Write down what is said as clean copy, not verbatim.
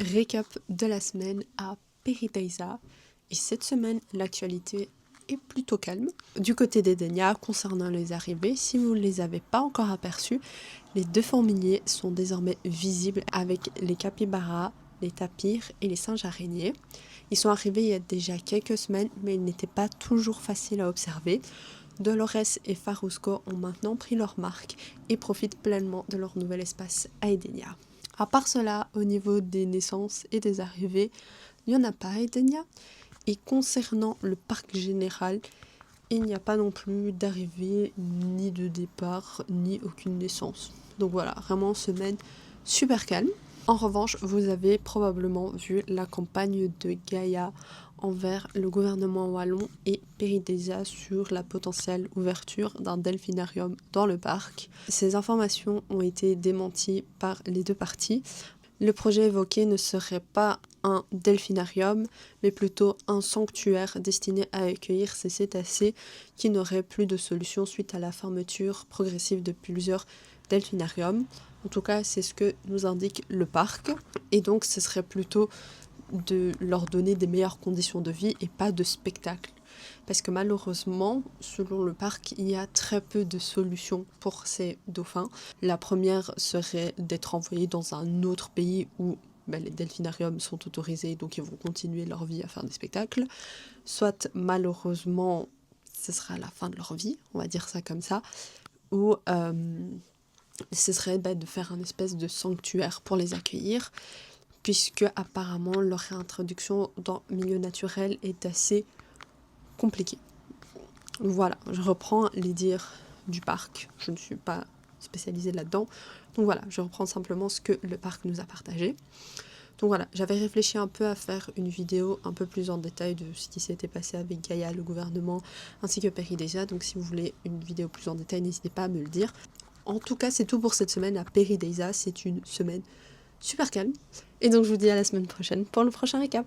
Récap de la semaine à Peridaisa. Et cette semaine, l'actualité est plutôt calme. Du côté d'Edenia, concernant les arrivées, si vous ne les avez pas encore aperçus, les deux fourmiliers sont désormais visibles avec les capybaras, les tapirs et les singes araignées. Ils sont arrivés il y a déjà quelques semaines, mais ils n'étaient pas toujours faciles à observer. Dolores et Farusco ont maintenant pris leur marque et profitent pleinement de leur nouvel espace à Edenia. À part cela, au niveau des naissances et des arrivées, il n'y en a pas à Edenia. Et concernant le parc général, il n'y a pas non plus d'arrivée, ni de départ, ni aucune naissance. Donc voilà, vraiment semaine super calme. En revanche, vous avez probablement vu la campagne de Gaïa envers le gouvernement wallon et Peridaisa sur la potentielle ouverture d'un delphinarium dans le parc. Ces informations ont été démenties par les deux parties. Le projet évoqué ne serait pas un delphinarium, mais plutôt un sanctuaire destiné à accueillir ces cétacés qui n'auraient plus de solution suite à la fermeture progressive de plusieurs delphinariums. En tout cas, c'est ce que nous indique le parc. Et donc, ce serait plutôt de leur donner des meilleures conditions de vie et pas de spectacle. Parce que malheureusement, selon le parc, il y a très peu de solutions pour ces dauphins. La première serait d'être envoyés dans un autre pays où les delphinariums sont autorisés, donc ils vont continuer leur vie à faire des spectacles. Soit malheureusement, ce sera la fin de leur vie, on va dire ça comme ça, ou ce serait de faire un espèce de sanctuaire pour les accueillir, puisque apparemment leur réintroduction dans le milieu naturel est assez compliquée. Voilà, je reprends les dires du parc, je ne suis pas spécialisée là-dedans, donc voilà, je reprends simplement ce que le parc nous a partagé. Donc voilà, j'avais réfléchi un peu à faire une vidéo un peu plus en détail de ce qui s'était passé avec Gaïa, le gouvernement, ainsi que Peridaisa, donc si vous voulez une vidéo plus en détail, n'hésitez pas à me le dire. En tout cas, c'est tout pour cette semaine à Peridaisa, c'est une semaine super calme, et donc je vous dis à la semaine prochaine pour le prochain récap.